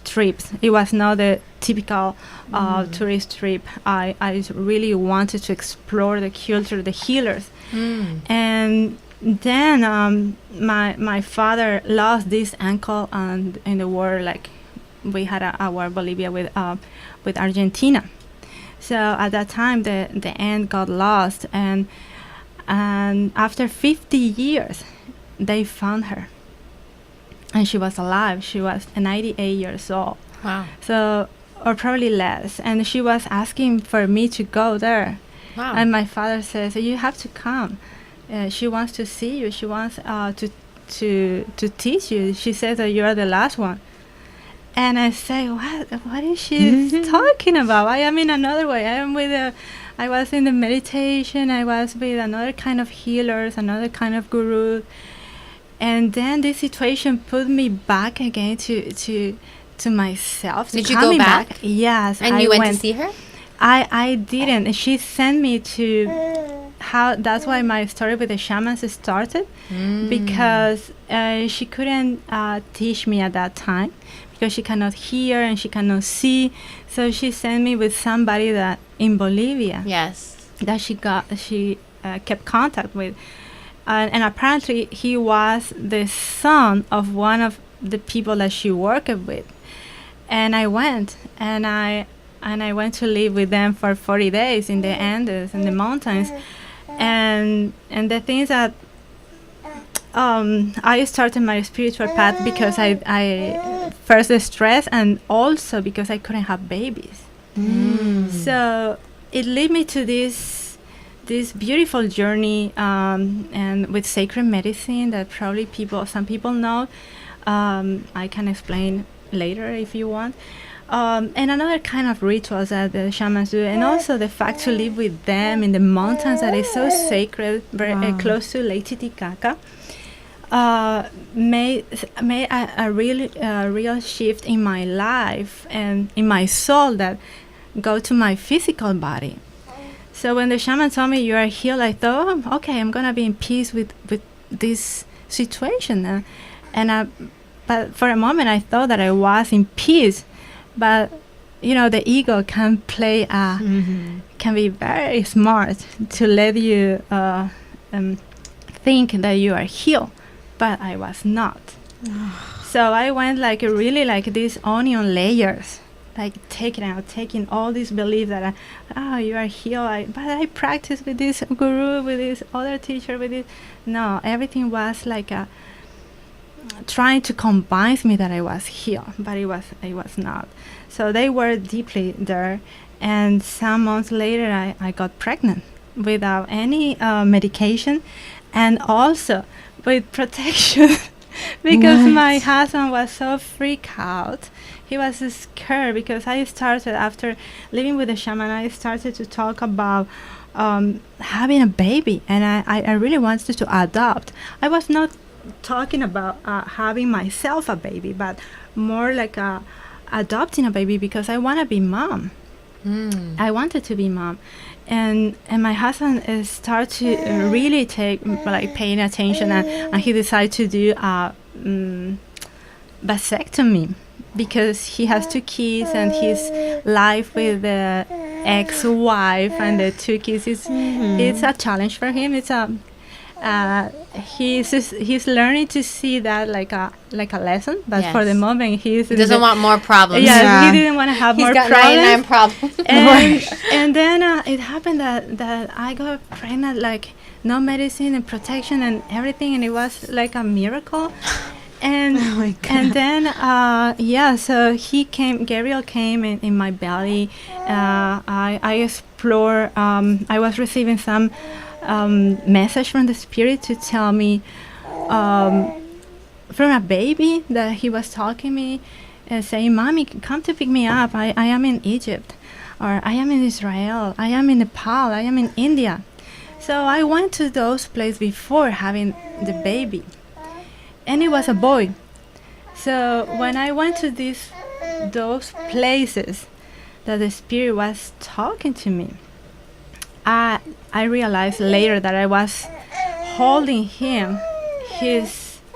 trips. It was not the typical tourist trip. I really wanted to explore the culture, the healers. And then my father lost this uncle in the war. Like, we had a war, Bolivia with Argentina. So at that time the aunt got lost, and after 50 years they found her, and she was alive. She was 98 years old. Wow. So, or probably less, and she was asking for me to go there. Wow. And my father says, you have to come. She wants to see you. She wants to teach you. She says that you are the last one. And I say, what is she talking about? I am in another way. I was in the meditation. I was with another kind of healers, another kind of guru. And then this situation put me back again to myself. Did you go back? Yes. And you went to see her? I didn't. She sent me to that's why my story with the shamans started, because she couldn't teach me at that time, because she cannot hear and she cannot see. So she sent me with somebody that in Bolivia. Yes. That she kept contact with. And apparently he was the son of one of the people that she worked with. And I went, and I went to live with them for 40 days in the Andes, in the mountains. And the things that I started my spiritual path because I first the stress, and also because I couldn't have babies. So it led me to this beautiful journey, and with sacred medicine that probably some people know. I can explain later if you want. And another kind of rituals that the shamans do, and also the fact to live with them in the mountains that is so sacred, very close to Lake Titicaca, made a real shift in my life and in my soul that go to my physical body. So when the shaman told me you are healed, I thought, okay, I'm gonna be in peace with this situation, but for a moment I thought that I was in peace. But the ego can can be very smart to let you think that you are healed, but I was not. So I went really like these onion layers, like taking all these beliefs that you are healed. But I practiced with this guru, with this other teacher, with this. No, everything was like trying to convince me that I was healed, but I was not. So they were deeply there, and some months later I got pregnant without any medication, and also with protection because my husband was so freaked out. He was scared because I started, after living with the shaman, I started to talk about having a baby, and I really wanted to adopt. I was not talking about having myself a baby, but more like adopting a baby, because I want to be mom. I wanted to be mom, and my husband started to really paying attention, and he decided to do a vasectomy, because he has 2 kids, and his life with the ex-wife and the 2 kids it's a challenge for him. It's he's learning to see that like a lesson, but for the moment he doesn't want more problems. He didn't want to have more problems. He's got 99 problems. And then it happened that I got pregnant, like no medicine and protection and everything, and it was like a miracle. And and then so Gabriel came in my belly. I explore. I was receiving some message from the spirit to tell me from a baby that he was talking me and saying, "Mommy, come to pick me up. I am in Egypt, or I am in Israel. I am in Nepal. I am in India." So I went to those places before having the baby, and it was a boy. So when I went to those places that the spirit was talking to me, I realized later that I was holding him.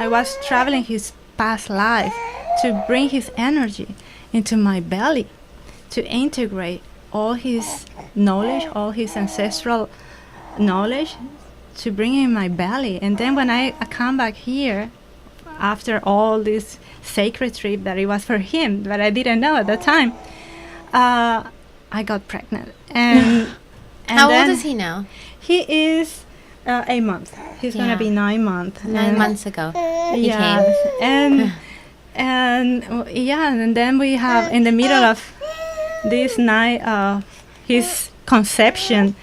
I was traveling his past life to bring his energy into my belly, to integrate all his knowledge, all his ancestral knowledge, to bring in my belly. And then when I come back here, after all this sacred trip that it was for him, but I didn't know at the time, I got pregnant. And how old is he now? He is 8 months. He's gonna be 9 months. 9 months ago. Yeah, and then we have in the middle of this night, his conception.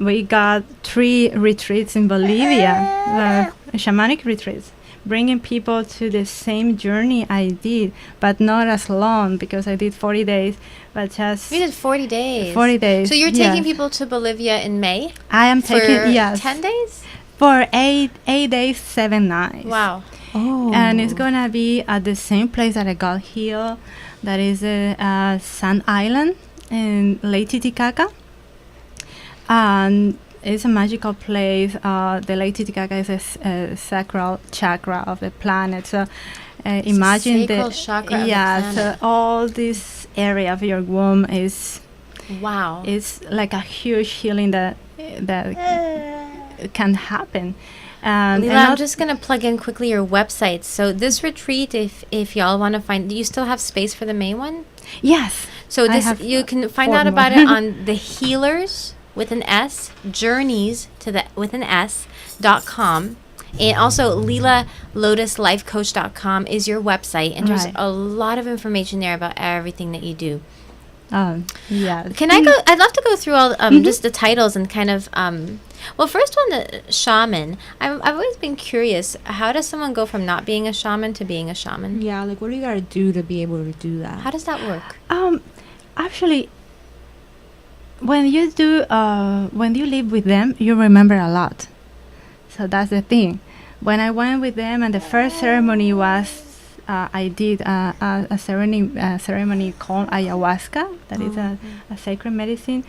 We got 3 retreats in Bolivia, shamanic retreats, bringing people to the same journey I did, but not as long, because I did 40 days, but just... We did 40 days. 40 days. So you're taking people to Bolivia in May? I am taking, yes. 10 days? For 8 days, 7 nights. Wow. Oh. And it's going to be at the same place that I got healed. That is Sun Island in Lake Titicaca. And it's a magical place. The Lake Titicaca is a sacral chakra of the planet. So imagine the chakra. Yeah. So all this area of your womb is. Wow. It's like a huge healing that can happen. Lila, I'm just going to plug in quickly your website. So this retreat, if y'all want to find, do you still have space for the May one? Yes. So this you can find out about it on the Healers with an S, Journeys to the with an S.com. And also LilaLotusLifeCoach.com is your website, and there's a lot of information there about everything that you do. Yeah. Can I go? I'd love to go through all just the titles and kind of well, first one, the shaman. I've always been curious. How does someone go from not being a shaman to being a shaman? Yeah, like what do you gotta do to be able to do that? How does that work? Actually, when you live with them, you remember a lot. So that's the thing. When I went with them, and the first ceremony was, I did a ceremony called ayahuasca. That is a sacred medicine.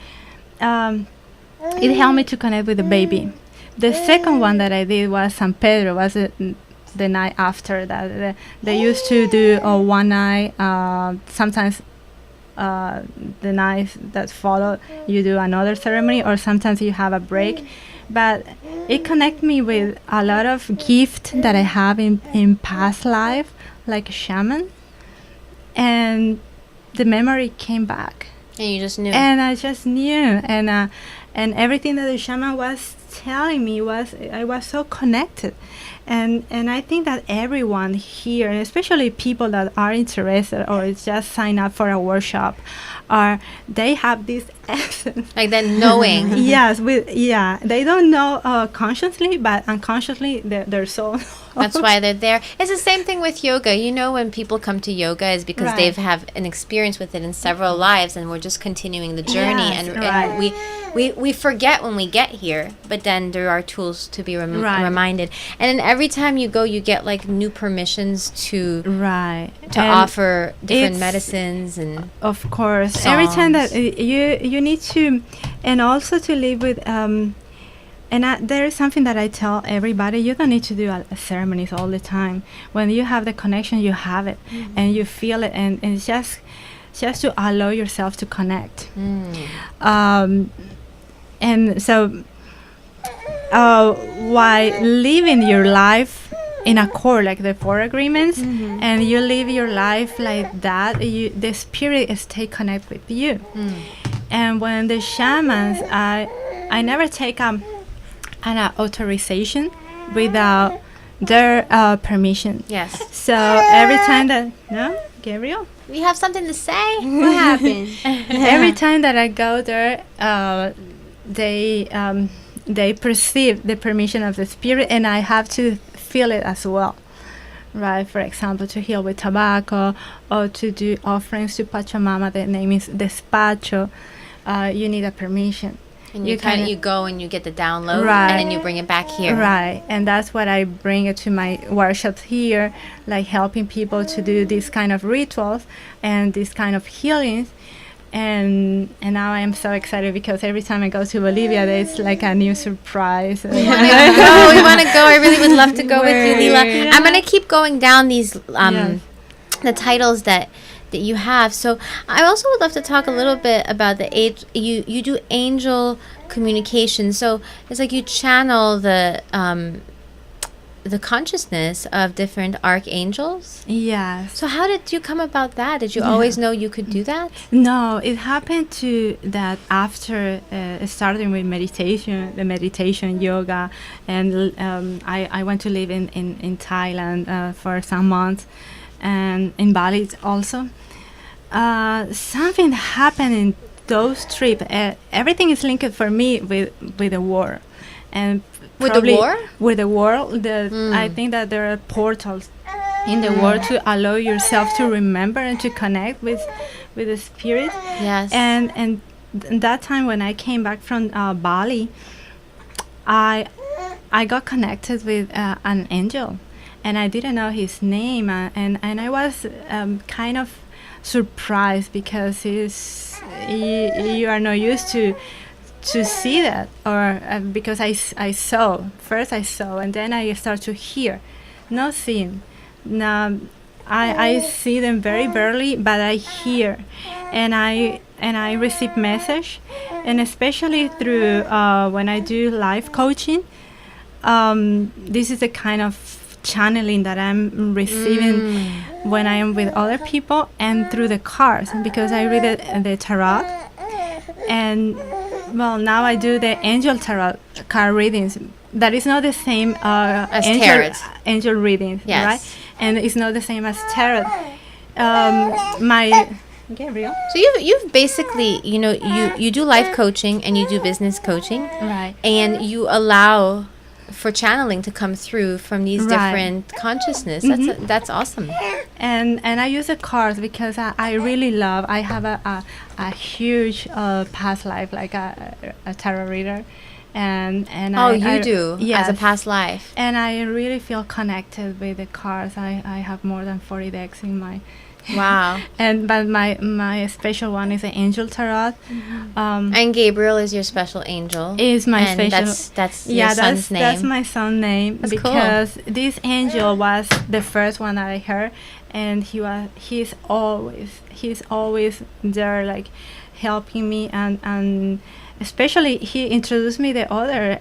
It helped me to connect with the baby. The second one that I did was San Pedro. Was the night after that. They used to do one night. Sometimes the night that follow, you do another ceremony, or sometimes you have a break. But it connected me with a lot of gift that I have in past life, like a shaman, and the memory came back. And you just knew. And I just knew, and everything that the shaman was telling me I was so connected, and I think that everyone here, and especially people that are interested or just sign up for a workshop, they have this essence, like that knowing. Yes, they don't know consciously, but unconsciously their soul. That's why they're there. It's the same thing with yoga. You know, when people come to yoga is because they've have an experience with it in several lives, and we're just continuing the journey. Yes, and we forget when we get here, but then there are tools to be reminded. And then every time you go, you get like new permissions to offer different medicines, and of course songs. Every time that you need to, and also to live with and there is something that I tell everybody: you don't need to do ceremonies all the time. When you have the connection, you have it, and you feel it, and it's just to allow yourself to connect. And so while living your life in accord, like the 4 agreements, and you live your life like that, the spirit stay connect with you. And when the shamans, I never take an authorization without their permission. Yes. So every time that Gabriel? You have something to say? What happened? Every time that I go there, they perceive the permission of the spirit, and I have to feel it as well. Right, for example, to heal with tobacco or to do offerings to Pachamama, the name is despacho, you need a permission. And you go and you get the download, right, and then you bring it back here. Right, and that's what I bring it to my workshops here, like helping people to do these kind of rituals and these kind of healings. And now I am so excited because every time I go to Bolivia, there's like a new surprise. We want to go. I really would love to go with you, Lila. Yeah. I'm going to keep going down these the titles that you have. So I also would love to talk a little bit about the you do angel communication. So it's like you channel the consciousness of different archangels. Yes. So how did you come about that? Did you always know you could do that? No, it happened to that after starting with the meditation yoga, and I went to live in Thailand for some months, and in Bali also. Something happened in those trips. Everything is linked for me with the war, and with the war. With the world, I think that there are portals in the world to allow yourself to remember and to connect with the spirit. Yes. And that time when I came back from Bali, I got connected with an angel, and I didn't know his name, and I was kind of surprised because you are not used to see that, or because I saw first, and then I start to hear, not seeing. Now I see them very barely, but I hear, and I receive message, and especially through when I do life coaching. This is the kind of channeling that I'm receiving when I am with other people, and through the cards, because I read the tarot, and well, now I do the angel tarot card readings. That is not the same as angel readings, yes, right? And it's not the same as tarot. Gabriel. So you've basically, you do life coaching and you do business coaching, right? And you allow for channeling to come through from these different consciousness. That's awesome. And I use the cards because I really love. I have a huge past life, like a tarot reader, and you do, yes, as a past life. And I really feel connected with the cards. I have more than 40 decks in my. Wow. But my special one is the angel tarot. And Gabriel is your special angel. Is my special. That's your son's name. That's my son's name. That's because cool. This angel was the first one that I heard, and he's always there, like helping me, and especially he introduced me the other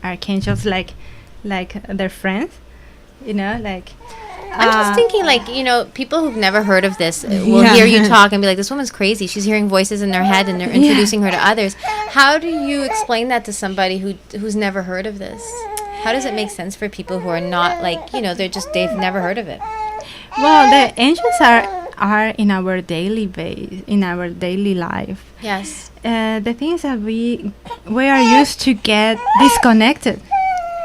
archangels, like their friends, like. I'm just thinking, people who've never heard of this will hear you talk and be like, this woman's crazy. She's hearing voices in their head and they're introducing her to others. How do you explain that to somebody who's never heard of this? How does it make sense for people who are not they've never heard of it? Well, the angels are in our daily in our daily life. Yes. The things that we are used to get disconnected.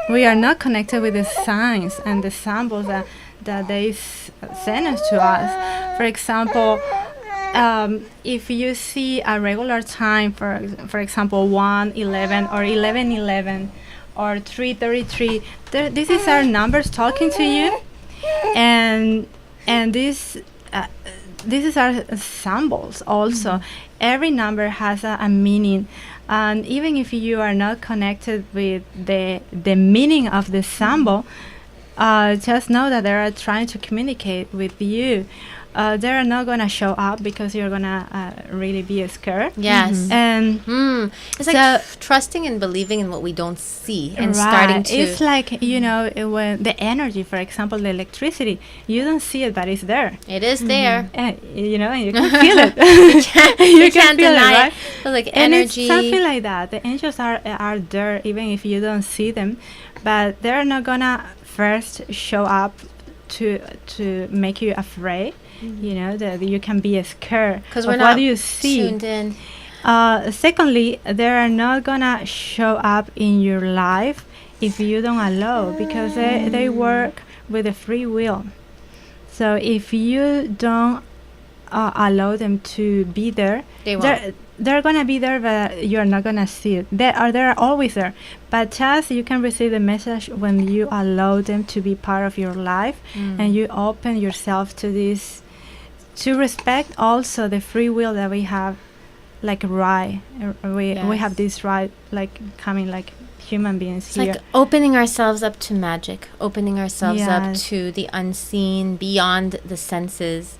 We are not connected with the signs and the symbols that they send us to us. For example, if you see a regular time, for example, 1:11 or 11:11 or 3:33, this is our numbers talking to you, and this is our symbols also. Every number has a meaning, and even if you are not connected with the meaning of the symbol, just know that they are trying to communicate with you. They are not going to show up because you're going to really be scared. Yes. And it's like trusting and believing in what we don't see and starting to. It's like, when the energy, for example, the electricity, you don't see it, but it's there. It is there. And you can feel it. you can't deny it. Right? So like and energy. It's something like that. The angels are there even if you don't see them, but they're not going to first show up to make you afraid. you know, that you can be scared because of we're not what you see. tuned in. Secondly, they are not gonna show up in your life if you don't allow, because they work with a free will. So if you don't allow them to be there, they're gonna be there, but you're not gonna see it. They're always there, but just you can receive the message when you allow them to be part of your life, and you open yourself to this, to respect also the free will that we have, like we have this right, like coming like human beings it's here. like opening ourselves up to magic, opening ourselves up to the unseen, beyond the senses.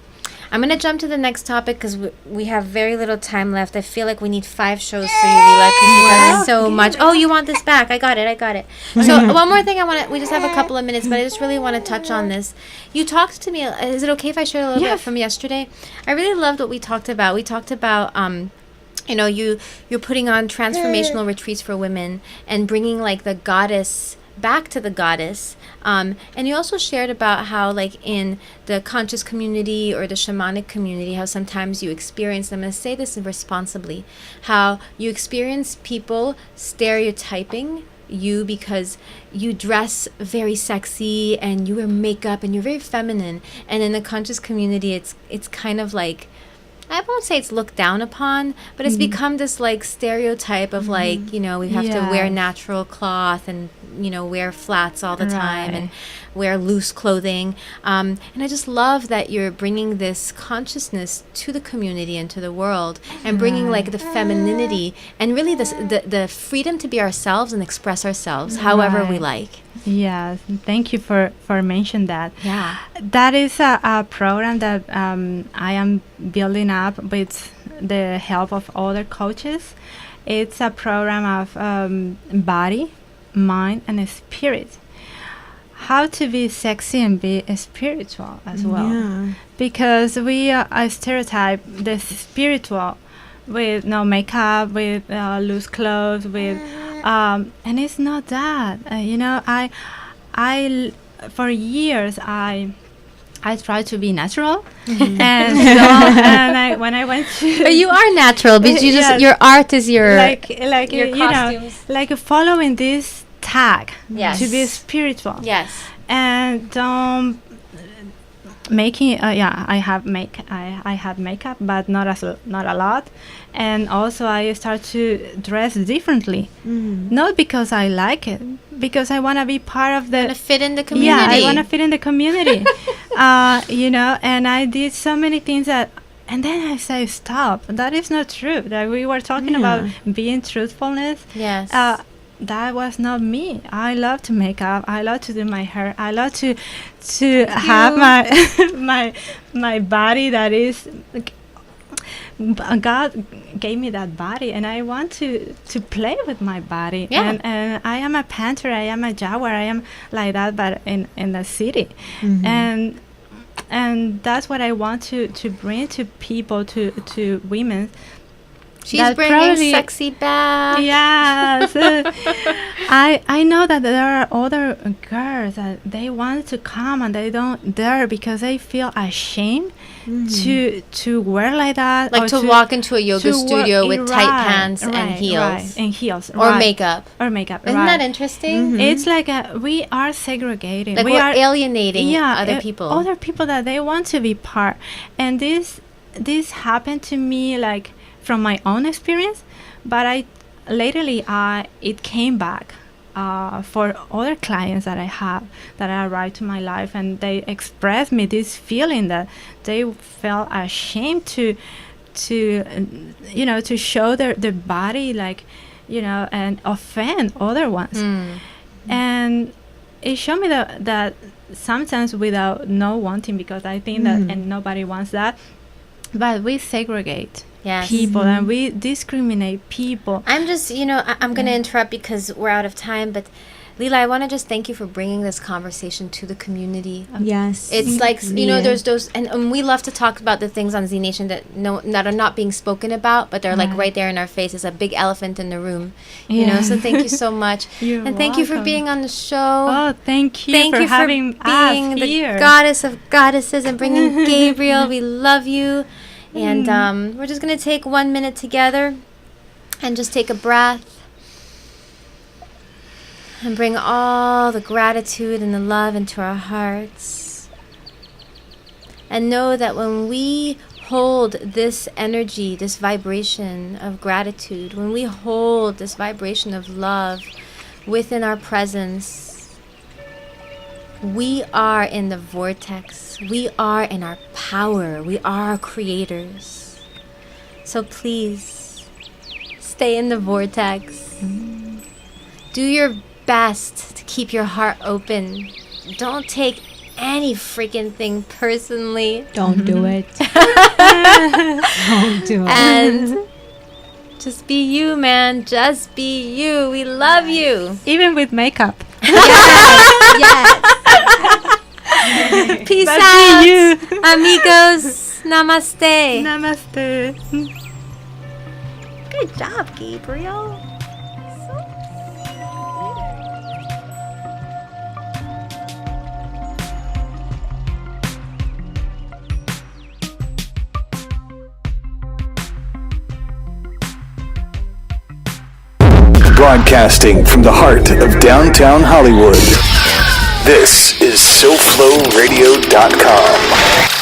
I'm going to jump to the next topic because we have very little time left. I feel like we need 5 shows for you, Lila, because you got so much. Oh, you want this back? I got it. So one more thing we just have a couple of minutes, but I just really want to touch on this. You talked to me, is it okay if I share a little bit from yesterday? I really loved what we talked about. We talked about, you know, you're putting on transformational retreats for women and bringing like the goddess back to the goddess. And you also shared about how, like, in the conscious community or the shamanic community, how sometimes you experience, I'm going to say this responsibly, how you experience people stereotyping you because you dress very sexy and you wear makeup and you're very feminine. And in the conscious community, it's kind of like, I won't say it's looked down upon, but it's become this like stereotype of like, you know, we have to wear natural cloth and, you know, wear flats all the time and wear loose clothing. And I just love that you're bringing this consciousness to the community and to the world, and bringing like the femininity and really the freedom to be ourselves and express ourselves however we like. Yes, thank you for mentioning that. Yeah. That is a program that I am building up with the help of other coaches. It's a program of body, mind, and spirit. How to be sexy and be spiritual as well. Yeah. Because we stereotype the spiritual with no makeup, with loose clothes, with and it's not that. You know, I for years I tried to be natural, and when I went to, but you are natural, but you just your art is your like your costumes. Know, like following this tag to be spiritual. Yes, and making I had makeup, but not a lot, and also I start to dress differently, not because I like it, because I want to be part of the fit in the community. Yeah, I want to fit in the community. You know, and I did so many things that, and then I say stop. That is not true. That we were talking about being truthfulness. Yes. That was not me. I love to make up. I love to do my hair. I love to have my body that is. God gave me that body, and I want to play with my body. Yeah. And I am a panther. I am a jaguar. I am like that, but in the city, and that's what I want to bring to people, to women. She's bringing sexy back. Yes. I know that there are other girls that they want to come and they don't dare because they feel ashamed to wear like that. Like to walk into a yoga studio with tight pants and heels. And heels. Or makeup. Isn't that interesting? It's like we are segregating. Like we're alienating other people. Other people that they want to be part. And this happened to me like from my own experience, but lately it came back for other clients that I have that arrived to my life, and they expressed me this feeling that they felt ashamed to you know, to show their body, like, you know, and offend other ones. And it showed me that sometimes without no wanting, because I think that and nobody wants that, but we segregate people and we discriminate people. I'm just, you know, I'm going to interrupt because we're out of time, but Lila, I want to just thank you for bringing this conversation to the community. Yes. It's like, you know, there's those, and we love to talk about the things on Z Nation that are not being spoken about, but they're like right there in our face. It's a big elephant in the room, you know, so thank you so much. And thank you for being on the show. Oh, thank you for having being us the here. goddess of goddesses and bringing Gabriel. We love you. And we're just going to take 1 minute together and just take a breath. And bring all the gratitude and the love into our hearts. And know that when we hold this energy, this vibration of gratitude, when we hold this vibration of love within our presence, we are in the vortex. We are in our power. We are creators. So please, stay in the vortex. Do your best to keep your heart open. Don't take any freaking thing personally. Don't do it. Don't do it. And just be you, man. Just be you. We love you. Even with makeup. Yes. Peace But out. be you. Amigos. Namaste. Namaste. Good job, Gabriel. Broadcasting from the heart of downtown Hollywood. This is SoFloRadio.com.